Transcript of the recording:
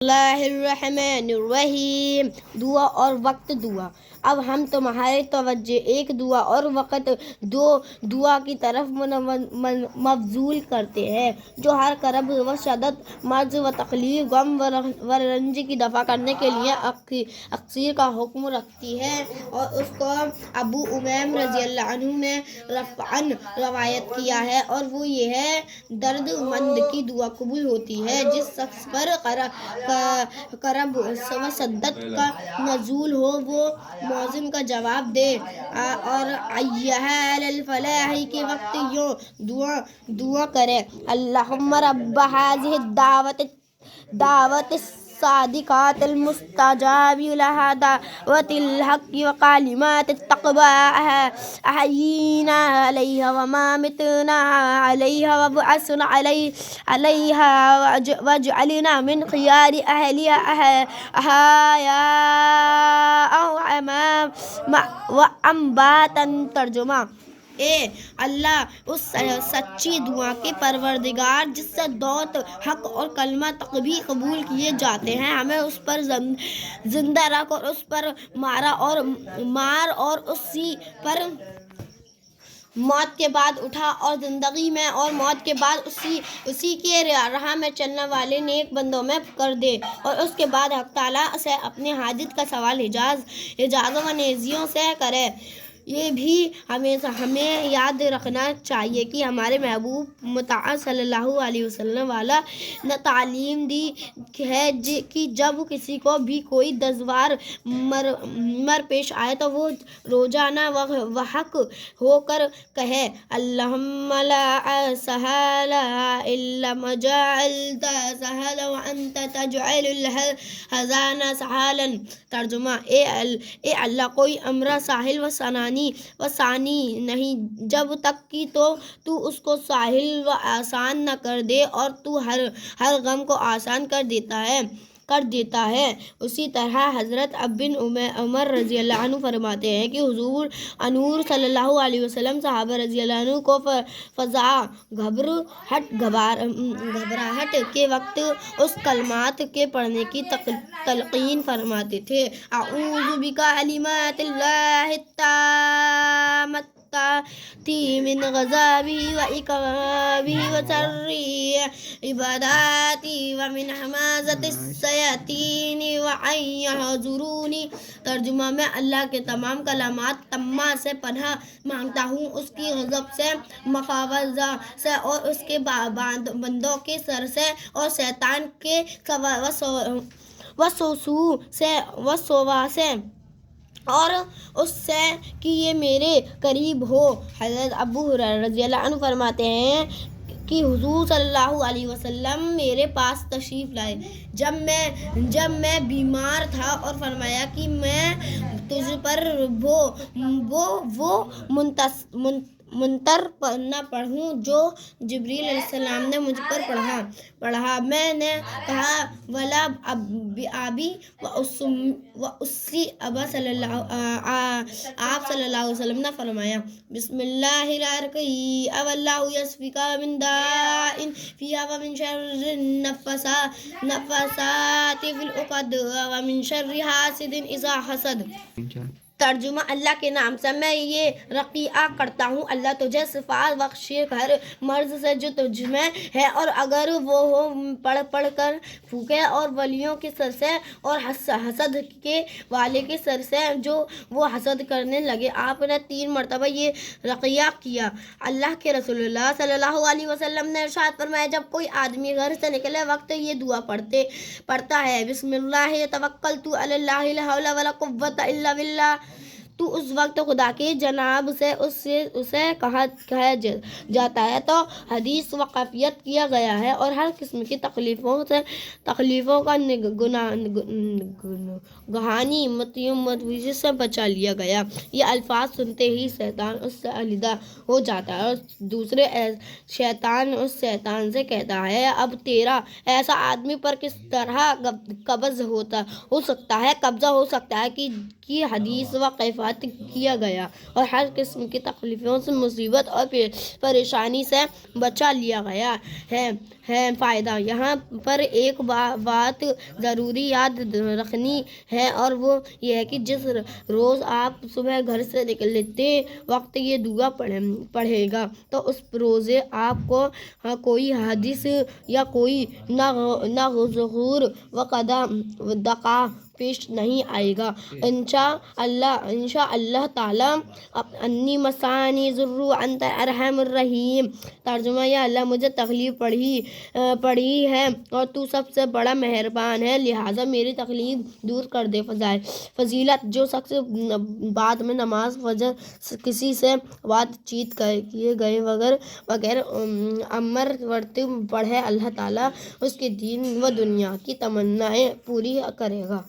اللہ الرحمن الرحیم دعا اور وقت دعا۔ اب ہم تمہاری توجہ ایک دعا اور وقت دو دعا کی طرف مبذول کرتے ہیں جو ہر کرب و شدت، مرض و تکلیف، غم و رنج کی دفع کرنے کے لیے اکثیر کا حکم رکھتی ہے، اور اس کو ابو امیم رضی اللہ عنہ نے رفعاً روایت کیا ہے، اور وہ یہ ہے: درد مند کی دعا قبول ہوتی ہے جس شخص پر کرب و شدت کا نزول ہو، وہ مؤذن کا جواب دے اور حی الفلاح کے وقت یوں دعا کرے: اللہم رب ھذہ الدعوۃ الصادقۃ المستجاب لہا دعوۃ الحق وکلمات التقویٰ، احیینا علیہا واماتنا علیہا وابعثنا علیہا واجعلنا من خیار اہلہا احیاء وامواتا۔ ترجمہ: اے اللہ، اس سچی دعا کے پروردگار جس سے دعوت حق اور کلمہ تقوی قبول کیے جاتے ہیں، ہمیں اس پر زندہ رکھ اور اس پر مار اور اسی پر موت کے بعد اٹھا، اور زندگی میں اور موت کے بعد اسی کے راہ میں چلنے والے نیک بندوں میں کر دے، اور اس کے بعد حق تعالیٰ سے اپنے حاجت کا سوال حجاز و نیزیوں سے کرے۔ یہ بھی ہمیں یاد رکھنا چاہیے کہ ہمارے محبوب مطاع صلی اللہ علیہ وسلم والا نے تعلیم دی ہے کہ جب کسی کو بھی کوئی دشوار مر پیش آئے تو وہ روزانہ وحق ہو کر کہے: اللہم لا سہل الا ما جعلت سہلا وانت تجعل الحزن سہلا۔ ترجمہ: اے اللہ، کوئی امر ساحل و ثانی نہیں جب تک کہ تو اس کو ساحل و آسان نہ کر دے، اور تو ہر غم کو آسان کر دیتا ہے۔ اسی طرح حضرت بن عمر رضی اللہ عنہ فرماتے ہیں کہ حضور انور صلی اللہ علیہ وسلم صحابہ رضی اللہ عنہ کو فزع، گھبراہٹ کے وقت اس کلمات کے پڑھنے کی تلقین فرماتے تھے: اعوذ بکلمات اللہ التامۃ من غضبہ وعقابہ وشر عبادتہ ومن حمزۃ الشیاطین وان یحضرون۔ ترجمہ: میں اللہ کے تمام کلمات تامہ سے پناہ مانگتا ہوں، اس کی غضب سے، مخاوضہ سے، اور اس کے بندوں کے شر سے، اور شیطان کے وسوسہ سے، اور اس سے کہ یہ میرے قریب ہو۔ حضرت ابو ہریرہ رضی اللہ عنہ فرماتے ہیں کہ حضور صلی اللہ علیہ وسلم میرے پاس تشریف لائے جب میں بیمار تھا، اور فرمایا کہ میں تجھ پر وہ منتر نہ پڑھوں جو جبریل علیہ السلام نے مجھ پر پڑھا۔ میں نے کہا: ولا ابی و اسی۔ آپ صلی اللہ علیہ وسلم نے فرمایا: بسم اللہ الرقیٰ واللہ یشفیک من داء فیہ ومن شر النفاثات فی العقد ومن شر حاسد اذا حسد۔ ترجمہ: اللہ کے نام سے میں یہ رقیہ کرتا ہوں، اللہ تجھے شفا بخشے ہر مرض سے جو تجھ میں ہے، اور اگر وہ ہو پڑھ کر پھونکے، اور ولیوں کے سر سے، اور حسد کے والے کے سر سے جو وہ حسد کرنے لگے۔ آپ نے 3 مرتبہ یہ رقیہ کیا۔ اللہ کے رسول اللہ صلی اللہ علیہ وسلم نے ارشاد فرمایا: جب کوئی آدمی گھر سے نکلے وقت یہ دعا پڑھتا ہے: بسم اللہ توکلت علی اللہ لا حول ولا قوۃ الا باللہ، تو اس وقت خدا کی جانب سے اسے کہا جاتا ہے تو حدیث وقفیت کیا گیا ہے، اور ہر قسم کی تکلیفوں کا گہانی متوجہ سے بچا لیا گیا۔ یہ الفاظ سنتے ہی شیطان اس سے علیحدہ ہو جاتا ہے، اور دوسرے شیطان اس شیطان سے کہتا ہے: اب تیرا ایسا آدمی پر کس طرح قبضہ ہو سکتا ہے کہ حدیث وقفیت کیا گیا، اور ہر قسم کی تکلیفوں سے، مصیبت اور پریشانی سے بچا لیا گیا ہے۔ ہے فائدہ۔ یہاں پر ایک بات ضروری یاد رکھنی ہے اور وہ یہ ہے کہ جس روز آپ صبح گھر سے نکلتے وقت یہ دعا پڑھے گا تو اس روزے آپ کو کوئی حادث یا کوئی ناگزیر دقا پیش نہیں آئے گا۔ انشاء اللہ تعالیٰ انی مسانی ضر انت ارحم الرحیم۔ ترجمہ: یا اللہ مجھے تکلیف پڑھی ہے اور تو سب سے بڑا مہربان ہے، لہٰذا میری تکلیف دور کر دے۔ فضیلت: جو شخص بعد میں نماز فجر کسی سے بات چیت کیے گئے بغیر امر ترتیب پڑھے، اللہ تعالیٰ اس کے دین و دنیا کی تمنائیں پوری کرے گا۔